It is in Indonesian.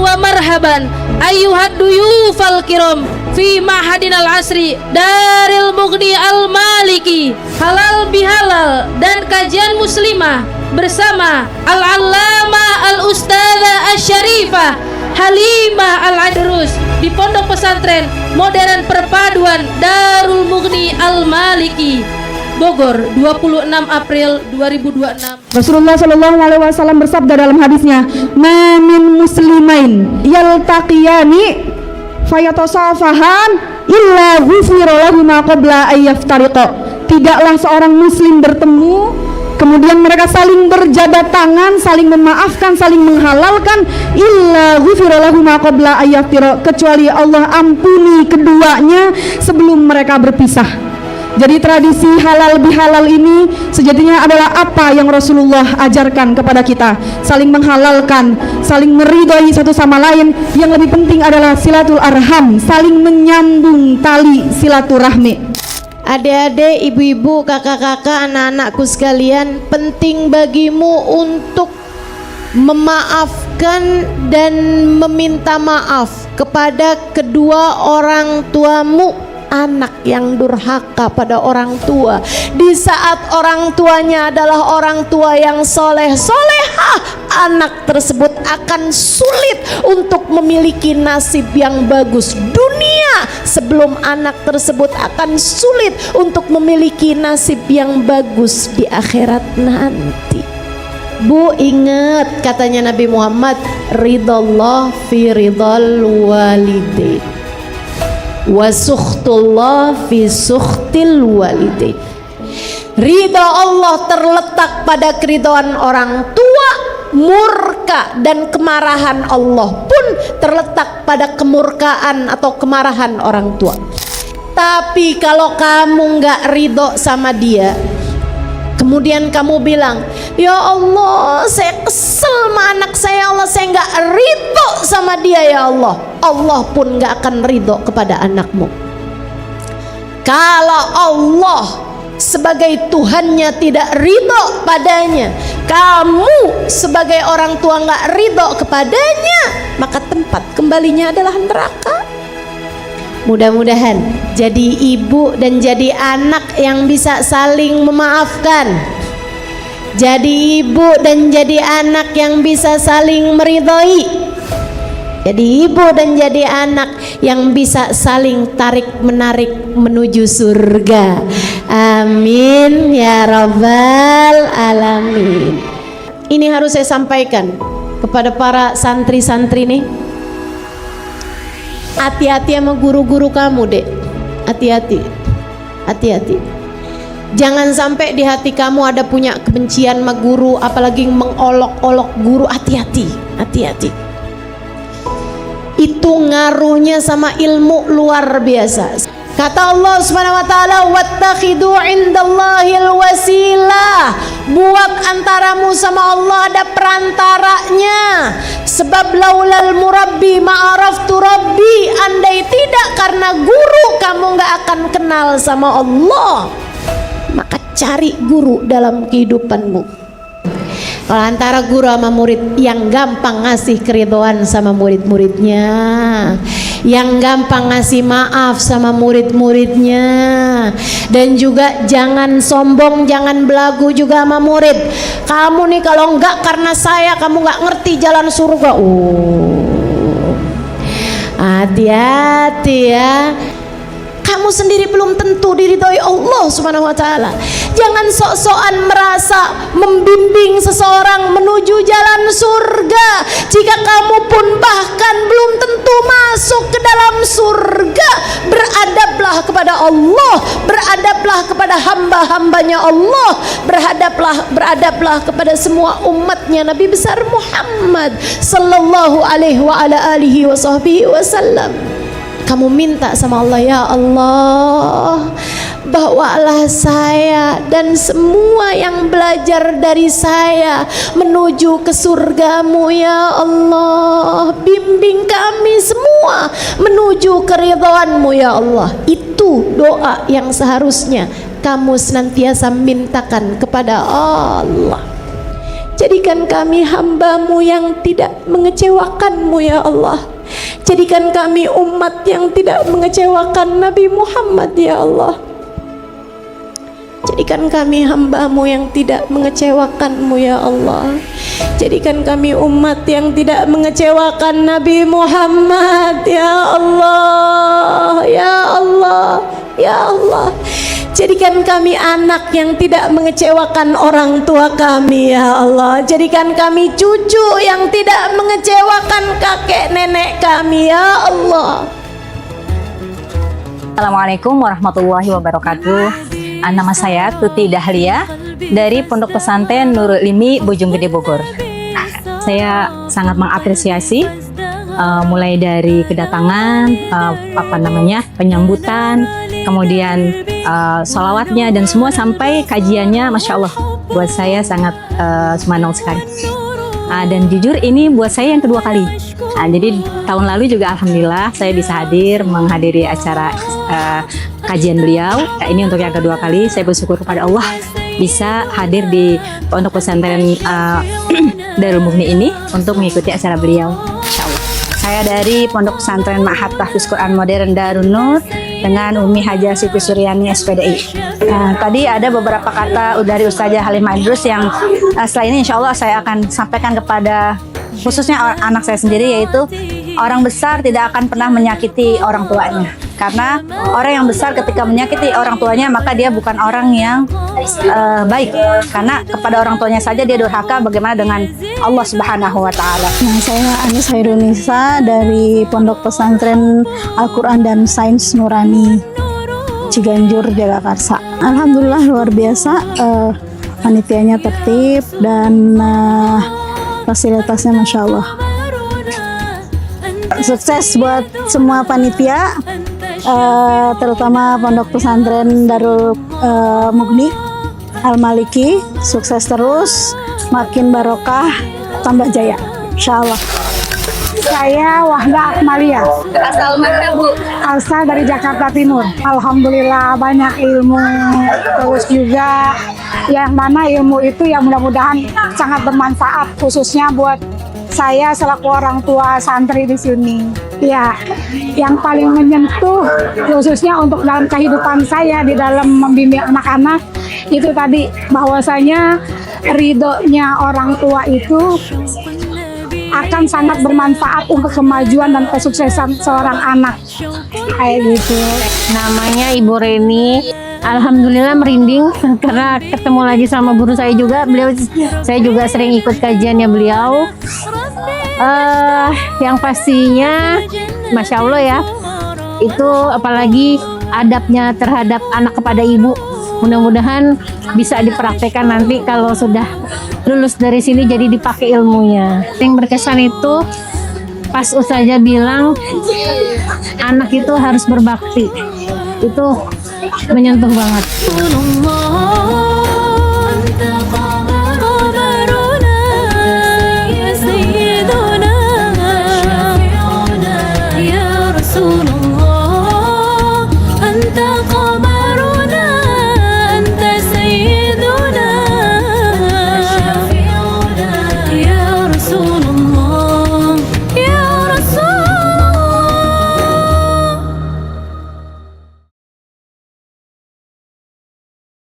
wa marhaban ayyuhad duyufal kiram fi mahadinal asri Daril Mughni Al-Maliki. Halal bihalal dan kajian muslimah bersama Al-Allamah Al-Ustadzah Asy-Syarifah Halimah Al-Adrus di Pondok Pesantren Modern Perpaduan Darul Mughni Al-Maliki, Bogor, 26 April 2026. Rasulullah Shallallahu Alaihi Wasallam bersabda dalam hadisnya, "Ma min muslimain yaltaqiyani fayatasafahan illa ghufira lahu ma qabla ay yaftariqa." Tidaklah seorang muslim bertemu kemudian mereka saling berjabat tangan, saling memaafkan, saling menghalalkan, illa ghufira lahu ma qabla ay yaftariqa, kecuali Allah ampuni keduanya sebelum mereka berpisah. Jadi tradisi halal bihalal ini sejatinya adalah apa yang Rasulullah ajarkan kepada kita, saling menghalalkan, saling meridhai satu sama lain. Yang lebih penting adalah silatul arham, saling menyambung tali silaturahmi. Adik-adik, ibu-ibu, kakak-kakak, anak-anakku sekalian, penting bagimu untuk memaafkan dan meminta maaf kepada kedua orang tuamu. Anak yang durhaka pada orang tua di saat orang tuanya adalah orang tua yang soleh solehah, anak tersebut akan sulit untuk memiliki nasib yang bagus dunia sebelum anak tersebut akan sulit untuk memiliki nasib yang bagus di akhirat nanti. Bu, ingat katanya Nabi Muhammad, ridallah fi ridal walidain wa sukhtullah fi sukhtil walidain. Ridha Allah terletak pada keridhaan orang tua, murka dan kemarahan Allah pun terletak pada kemurkaan atau kemarahan orang tua. Tapi kalau kamu nggak ridho sama dia, kemudian kamu bilang, ya Allah saya kesel sama anak saya, Allah saya nggak ridho sama dia ya Allah, Allah pun nggak akan ridho kepada anakmu. Kalau Allah sebagai Tuhannya tidak ridho padanya, kamu sebagai orang tua nggak ridho kepadanya, maka tempat kembalinya adalah neraka. Mudah-mudahan jadi ibu dan jadi anak yang bisa saling memaafkan, jadi ibu dan jadi anak yang bisa saling meridhoi, jadi ibu dan jadi anak yang bisa saling tarik menarik menuju surga. Amin ya rabbal alamin. Ini harus saya sampaikan kepada para santri-santri nih. Hati-hati sama guru-guru kamu, Dek. Hati-hati. Hati-hati. Jangan sampai di hati kamu ada punya kebencian sama guru, apalagi mengolok-olok guru. Hati-hati. Hati-hati. Itu ngaruhnya sama ilmu luar biasa. Kata Allah Subhanahu wa taala, "Wattakhidu 'indallahil wasilah." Buat antaramu sama Allah ada perantaranya. Sebab laulal murabbi ma'araftu rabbi, andai tidak karena guru kamu nggak akan kenal sama Allah. Maka cari guru dalam kehidupanmu. Kalau antara guru sama murid, yang gampang ngasih keridhaan sama murid-muridnya, yang gampang ngasih maaf sama murid-muridnya, dan juga jangan sombong, jangan belagu juga sama murid. Kamu nih kalau enggak karena saya kamu nggak ngerti jalan surga. Hati-hati ya. Kamu sendiri belum tentu diridhoi Allah Subhanahu wa taala. Jangan sok-sokan merasa membimbing seseorang menuju jalan surga jika kamu pun bahkan belum tentu masuk ke dalam surga. Beradablah kepada Allah, beradablah kepada hamba-hambanya Allah, beradablah kepada semua umatnya Nabi besar Muhammad sallallahu alaihi wa ala alihi wa sahbihi wasallam. Kamu minta sama Allah, ya Allah, bawalah saya dan semua yang belajar dari saya menuju ke surgamu ya Allah. Bimbing kami semua menuju keridhaanmu ya Allah. Itu doa yang seharusnya kamu senantiasa mintakan kepada Allah. Jadikan kami hamba-Mu yang tidak mengecewakan-Mu ya Allah. Jadikan kami umat yang tidak mengecewakan Nabi Muhammad ya Allah. Jadikan kami hamba-Mu yang tidak mengecewakan-Mu ya Allah. Jadikan kami umat yang tidak mengecewakan Nabi Muhammad ya Allah. Ya Allah, ya Allah. Jadikan kami anak yang tidak mengecewakan orang tua kami ya Allah. Jadikan kami cucu yang tidak mengecewakan kakek nenek kami ya Allah. Assalamualaikum warahmatullahi wabarakatuh. Nama saya Tuti Dahlia dari Pondok Pesantren Nurul Ilmi Bojonggede Bogor. Saya sangat mengapresiasi mulai dari kedatangan, penyambutan, kemudian sholawatnya dan semua sampai kajiannya, masya Allah, buat saya sangat semangat sekali. Dan jujur ini buat saya yang kedua kali. Jadi tahun lalu juga alhamdulillah saya bisa menghadiri acara kajian beliau. Ini untuk yang kedua kali. Saya bersyukur kepada Allah bisa hadir di Pondok Pesantren Darul Mughni ini untuk mengikuti acara beliau. Insya Allah. Saya dari Pondok Pesantren Ma'had Tahfiz Quran Modern Darun Nur dengan Umi Haja Siti Suryani SPDI. Tadi ada beberapa kata dari Ustazah Halimah Idrus yang setelah ini insya Allah saya akan sampaikan kepada khususnya anak saya sendiri, yaitu orang besar tidak akan pernah menyakiti orang tuanya. Karena orang yang besar ketika menyakiti orang tuanya maka dia bukan orang yang baik. Karena kepada orang tuanya saja dia durhaka, bagaimana dengan Allah Subhanahu wa Ta'ala. Saya Anis Hairunisa dari Pondok Pesantren Al-Quran dan Sains Nurani Ciganjur, Jagakarsa. Alhamdulillah luar biasa, panitianya tertib dan fasilitasnya Masya Allah. Sukses buat semua panitia, terutama Pondok Pesantren Darul Mughni Al-Maliki. Sukses terus, makin barokah, tambah jaya, Insya Allah. Saya Wahda Akmalia. Asal mana, Bu? Asal dari Jakarta Timur. Alhamdulillah banyak ilmu, terus juga yang mana ilmu itu yang mudah-mudahan sangat bermanfaat, khususnya buat saya selaku orang tua santri di sini. Ya, yang paling menyentuh khususnya untuk dalam kehidupan saya di dalam membimbing anak-anak itu tadi, bahwasanya ridhonya orang tua itu akan sangat bermanfaat untuk kemajuan dan kesuksesan seorang anak. Kayak gitu. Namanya Ibu Reni. Alhamdulillah merinding karena ketemu lagi sama guru saya juga. Saya juga sering ikut kajiannya beliau. Yang pastinya, masya Allah ya, itu apalagi adabnya terhadap anak kepada ibu. Mudah-mudahan bisa dipraktekkan nanti kalau sudah lulus dari sini, jadi dipakai ilmunya. Yang berkesan itu pas Ustazah bilang anak itu harus berbakti. Itu menyentuh banget.